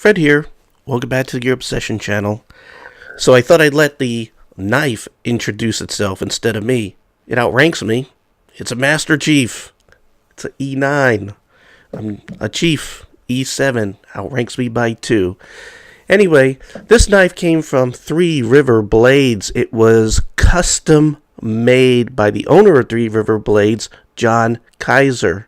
Fred here. Welcome back to your Obsession channel. So I thought I'd let the knife introduce itself instead of me. It outranks me. It's a Master Chief. It's an E9. I'm a Chief. E7 outranks me by 2. Anyway, this knife came from Three River Blades. It was custom made by the owner of Three River Blades, John Kaiser.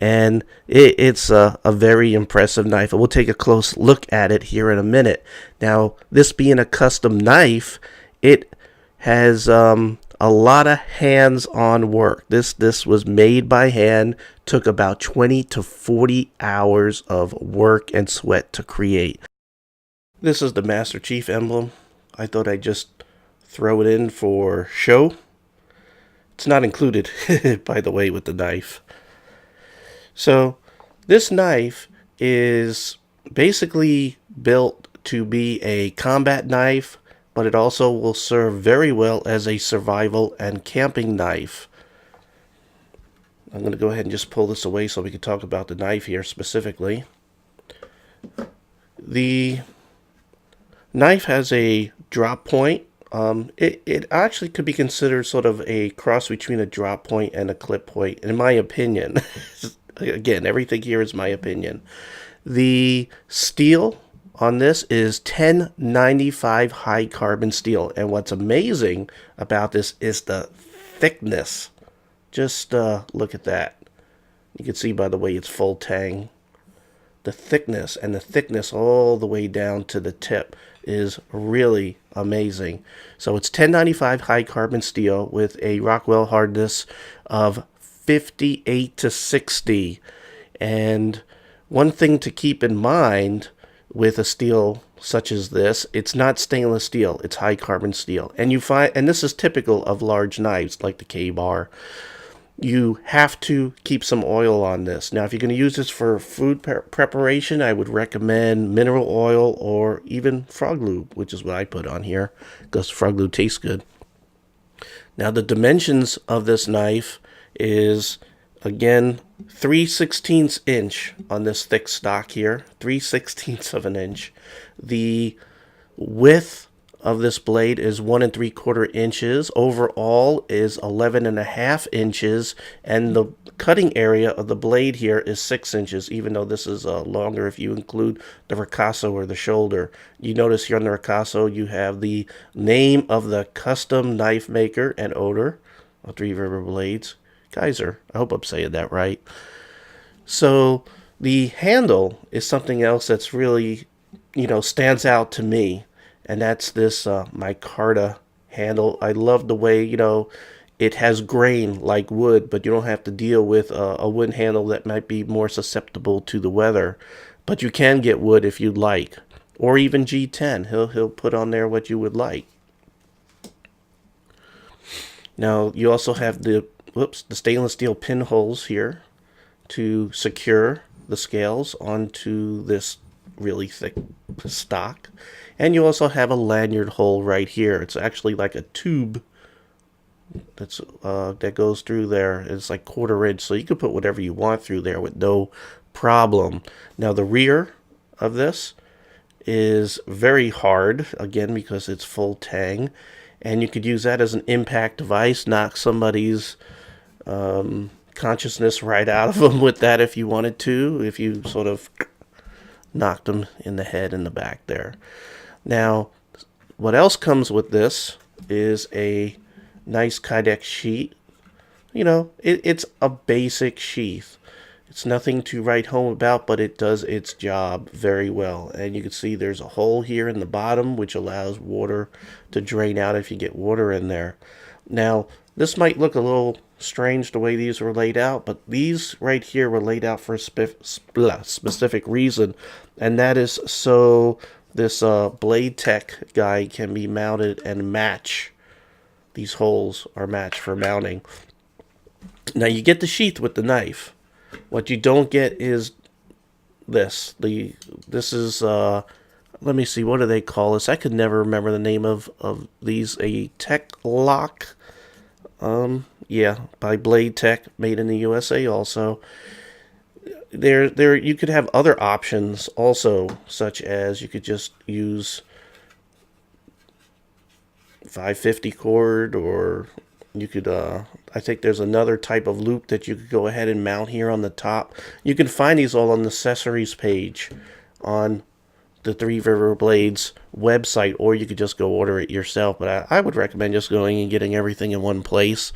And it's a very impressive knife. We'll take a close look at it here in a minute. Now, this being a custom knife, it has a lot of hands-on work. This was made by hand, took about 20 to 40 hours of work and sweat to create. This is the Master Chief emblem. I thought I'd just throw it in for show. It's not included, by the way, with the knife. So this knife is basically built to be a combat knife, but it also will serve very well as a survival and camping knife. I'm going to go ahead and just pull this away so we can talk about the knife here specifically. The knife has a drop point. It actually could be considered sort of a cross between a drop point and a clip point, in my opinion. Again, everything here is my opinion. The steel on this is 1095 high carbon steel. And what's amazing about this is the thickness. Just look at that. You can see by the way it's full tang. The thickness and the thickness all the way down to the tip is really amazing. So it's 1095 high carbon steel with a Rockwell hardness of 58 to 60. And one thing to keep in mind with a steel such as this, it's not stainless steel, it's high carbon steel. And you find, and this is typical of large knives like the K-Bar, you have to keep some oil on this. Now if you're going to use this for food preparation, I would recommend mineral oil or even frog lube, which is what I put on here because frog lube tastes good. Now the dimensions of this knife is, again, 3/16 inch on this thick stock here, 3/16 of an inch. The width of this blade is 1 3/4 inches. Overall is 11.5 inches, and the cutting area of the blade here is 6 inches, even though this is longer if you include the ricasso or the shoulder. You notice here on the ricasso you have the name of the custom knife maker and owner of Three River Blades, Kaiser. I hope I'm saying that right. So the handle is something else that's really, stands out to me. And that's this micarta handle. I love the way, it has grain like wood, but you don't have to deal with a wooden handle that might be more susceptible to the weather. But you can get wood if you'd like. Or even G10. He'll put on there what you would like. Now, you also have the stainless steel pinholes here to secure the scales onto this really thick stock. And you also have a lanyard hole right here. It's actually like a tube that goes through there. It's like 1/4 inch, so you can put whatever you want through there with no problem. Now the rear of this is very hard, again, because it's full tang. And you could use that as an impact device, knock somebody's consciousness right out of them with that if you wanted to, if you sort of knocked them in the head and the back there. Now, what else comes with this is a nice Kydex sheath. It's a basic sheath. It's nothing to write home about, but it does its job very well. And you can see there's a hole here in the bottom, which allows water to drain out if you get water in there. Now, this might look a little strange the way these were laid out, but these right here were laid out for a specific reason, and that is so this Blade Tech guy can be mounted and match. These holes are matched for mounting. Now you get the sheath with the knife. What you don't get is this. This is let me see, what do they call this? I could never remember the name of these. A Tech Lock. Yeah, by Blade Tech, made in the USA also. there you could have other options also, such as you could just use 550 cord, or you could I think there's another type of loop that you could go ahead and mount here on the top. You can find these all on the accessories page on the Three River Blades website, or you could just go order it yourself. But I would recommend just going and getting everything in one place.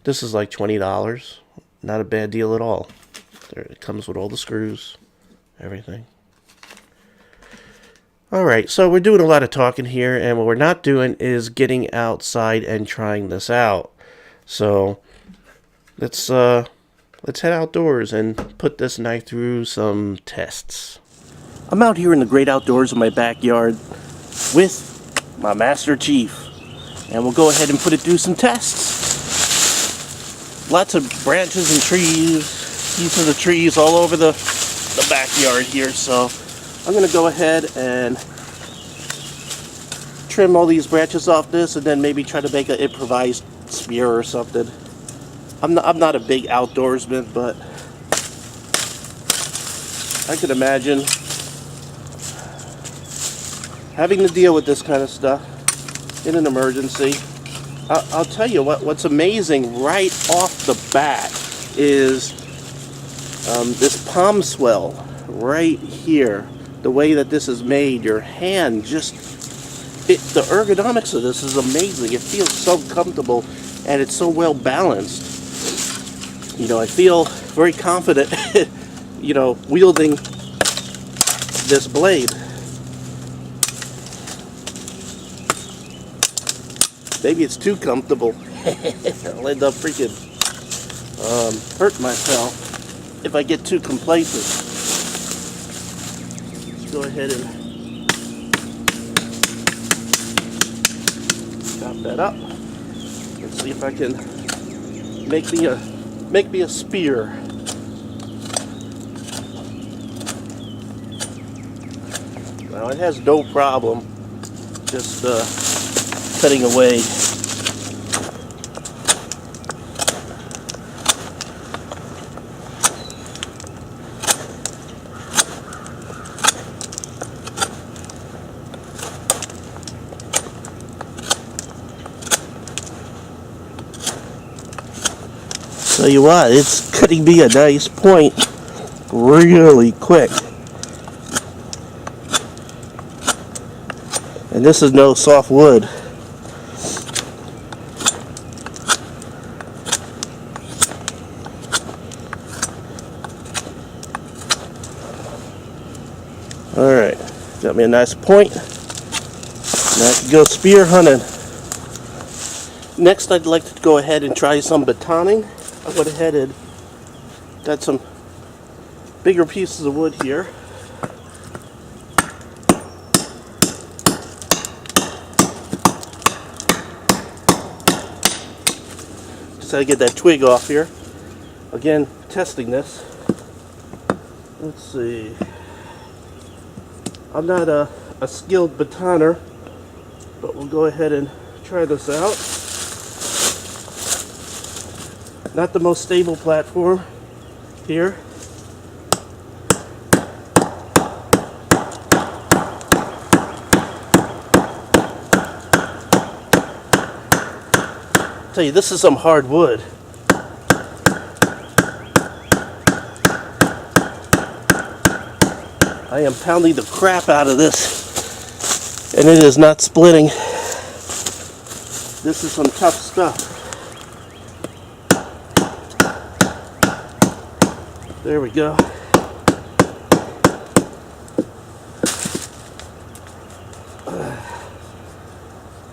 This is like $20. Not a bad deal at all. It comes with all the screws, everything. Alright, so we're doing a lot of talking here, and what we're not doing is getting outside and trying this out. So let's head outdoors and put this knife through some tests. I'm out here in the great outdoors in my backyard with my Master Chief, and we'll go ahead and put it through some tests. Lots of branches and trees, pieces of trees all over the backyard here, so I'm going to go ahead and trim all these branches off this, and then maybe try to make an improvised spear or something. I'm not a big outdoorsman, but I could imagine having to deal with this kind of stuff in an emergency. I'll tell you what's amazing right off the bat is this palm swell right here. The way that this is made, your hand the ergonomics of this is amazing. It feels so comfortable, and it's so well balanced. You know, I feel very confident, you know, wielding this blade. Maybe it's too comfortable. I'll end up freaking hurt myself if I get too complacent. Let's go ahead and chop that up. Let's see if I can make me a spear. Now it has no problem just cutting away. Tell you what, it's cutting me a nice point really quick. And this is no soft wood. Alright, got me a nice point. Now I can go spear hunting. Next, I'd like to go ahead and try some batoning. I went ahead and got some bigger pieces of wood here. Just gotta get that twig off here. Again, testing this. Let's see. I'm not a skilled batoner, but we'll go ahead and try this out. Not the most stable platform here. Tell you, this is some hard wood. I am pounding the crap out of this, and it is not splitting. This is some tough stuff. There we go.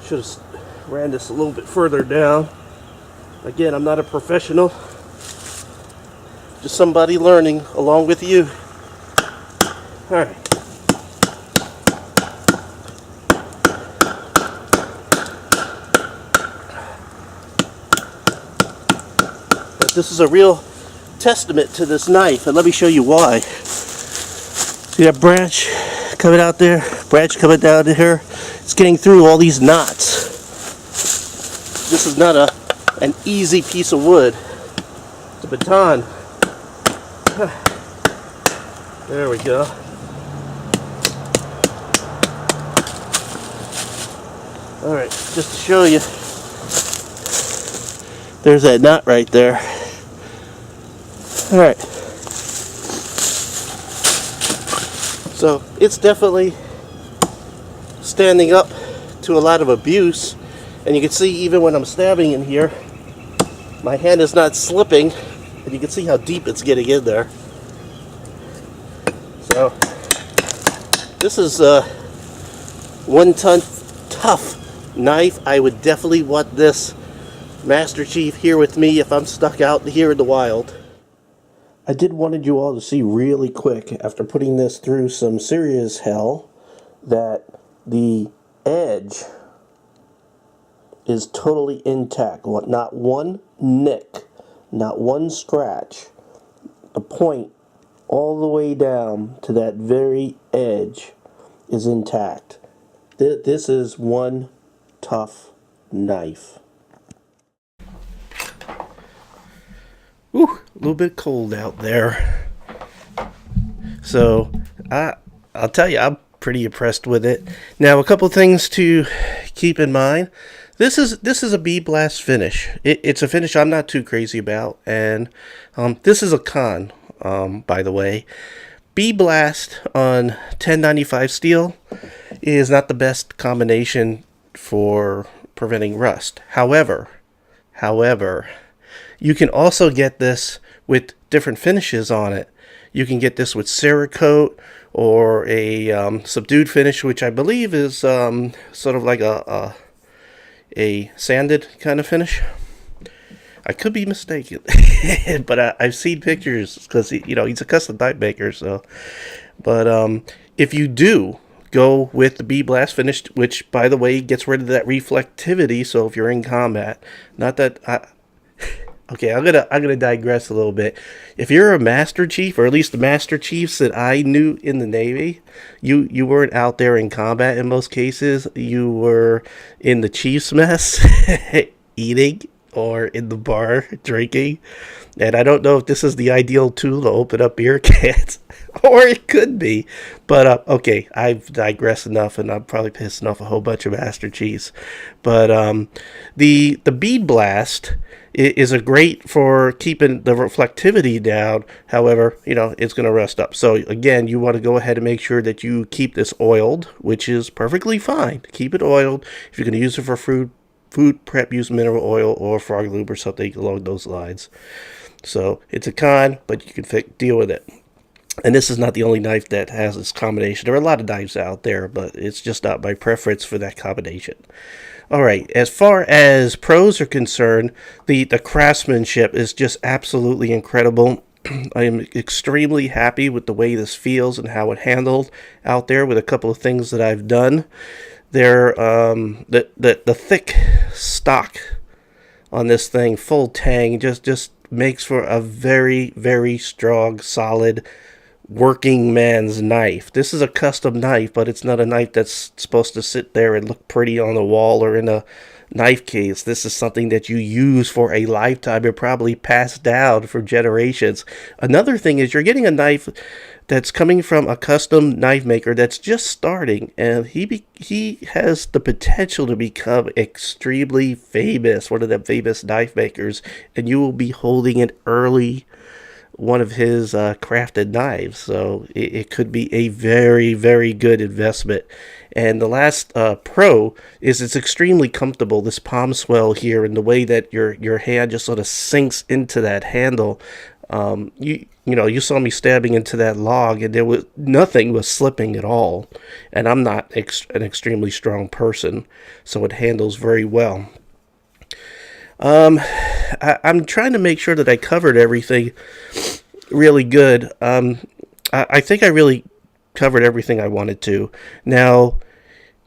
Should have ran this a little bit further down. Again, I'm not a professional. Just somebody learning along with you. Alright. But this is a real testament to this knife, and let me show you why. See that branch coming out there? Branch coming down to here? It's getting through all these knots. This is not an easy piece of wood. It's a baton. There we go. Alright, just to show you, there's that nut right there. Alright, so it's definitely standing up to a lot of abuse, and you can see even when I'm stabbing in here, my hand is not slipping, and you can see how deep it's getting in there. So this is a 1 ton tough knife. I would definitely want this Master Chief here with me if I'm stuck out here in the wild. I did wanted you all to see really quick, after putting this through some serious hell, that the edge is totally intact. Not one nick, not one scratch. The point all the way down to that very edge is intact. This is one tough knife. Ooh, a little bit cold out there. So I'll tell you, I'm pretty impressed with it. Now, a couple things to keep in mind. This is a Bee Blast finish. It's a finish I'm not too crazy about, and this is a con, by the way. Bee Blast on 1095 steel is not the best combination for preventing rust. However, you can also get this with different finishes on it. You can get this with Cerakote or a subdued finish, which I believe is sort of like a sanded kind of finish. I could be mistaken, but I've seen pictures because he's a custom knife maker. So, but if you do go with the Bee Blast finish, which by the way gets rid of that reflectivity, so if you're in combat, not that okay, I'm gonna digress a little bit. If you're a Master Chief, or at least the Master Chiefs that I knew in the Navy, you weren't out there in combat in most cases. You were in the Chief's mess, eating, or in the bar drinking. And I don't know if this is the ideal tool to open up beer cans, or it could be. But okay, I've digressed enough, and I'm probably pissing off a whole bunch of Master Chiefs. But the Bee Blast is a great for keeping the reflectivity down. However, it's going to rust up. So again, you want to go ahead and make sure that you keep this oiled, which is perfectly fine. Keep it oiled. If you're going to use it for food prep, use mineral oil or frog lube or something along those lines. So it's a con, but you can deal with it. And this is not the only knife that has this combination. There are a lot of knives out there, but it's just not my preference for that combination. All right, as far as pros are concerned, the craftsmanship is just absolutely incredible. I am extremely happy with the way this feels and how it handled out there with a couple of things that I've done. There, the thick stock on this thing, full tang, just makes for a very, very strong, solid working man's knife. This is a custom knife, but it's not a knife that's supposed to sit there and look pretty on the wall or in a knife case. This is something that you use for a lifetime and probably passed down for generations. Another thing is you're getting a knife that's coming from a custom knife maker that's just starting, and he has the potential to become extremely famous, one of the famous knife makers, and you will be holding an early one of his crafted knives. So it could be a very, very good investment. And the last pro is it's extremely comfortable. This palm swell here, and the way that your hand just sort of sinks into that handle. You saw me stabbing into that log, and nothing was slipping at all. And I'm not an extremely strong person, so it handles very well. I'm trying to make sure that I covered everything really good. I think I really covered everything I wanted to. Now,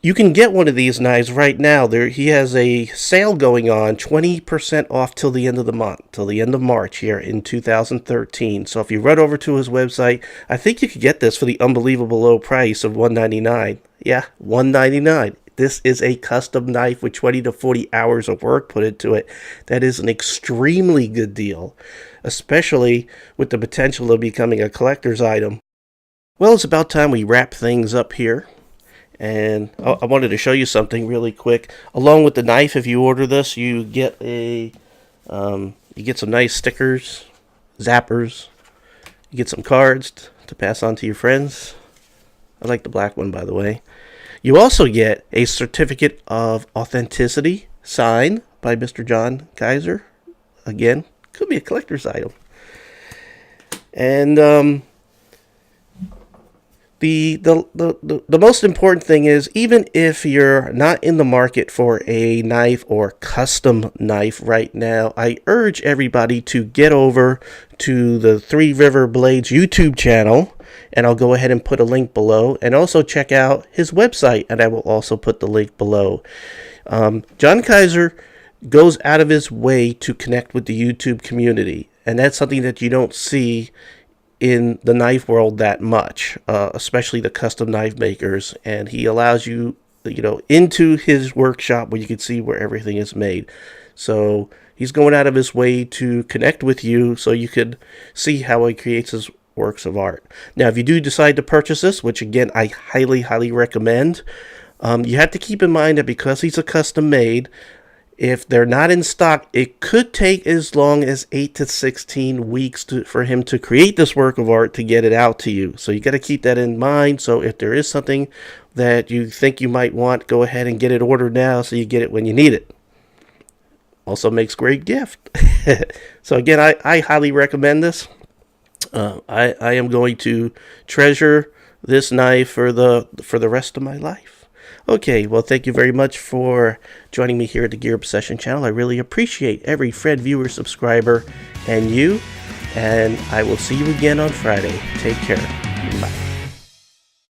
you can get one of these knives right now. He has a sale going on, 20% off till the end of the month, till the end of March here in 2013. So if you run over to his website, I think you could get this for the unbelievable low price of $199. Yeah, $199. This is a custom knife with 20 to 40 hours of work put into it. That is an extremely good deal, especially with the potential of becoming a collector's item. Well, it's about time we wrap things up here. And I wanted to show you something really quick. Along with the knife, if you order this, you get you get some nice stickers, zappers. You get some cards to pass on to your friends. I like the black one, by the way. You also get a certificate of authenticity signed by Mr. John Kaiser. Again, could be a collector's item. And the most important thing is, even if you're not in the market for a knife or custom knife right now, I urge everybody to get over to the Three River Blades YouTube channel, and I'll go ahead and put a link below, and also check out his website, and I will also put the link below. John Kaiser goes out of his way to connect with the YouTube community, and that's something that you don't see in the knife world that much, especially the custom knife makers. And he allows you, into his workshop where you can see where everything is made. So he's going out of his way to connect with you so you could see how he creates his works of art. Now, if you do decide to purchase this, which again I highly, highly recommend, you have to keep in mind that because he's a custom made, if they're not in stock, it could take as long as 8 to 16 weeks for him to create this work of art to get it out to you. So you got to keep that in mind. So if there is something that you think you might want, go ahead and get it ordered now so you get it when you need it. Also makes great gift. So again, I highly recommend this. I am going to treasure this knife for the rest of my life. Okay, well, thank you very much for joining me here at the Gear Obsession channel. I really appreciate every friend, viewer, subscriber, and you. And I will see you again on Friday. Take care. Bye.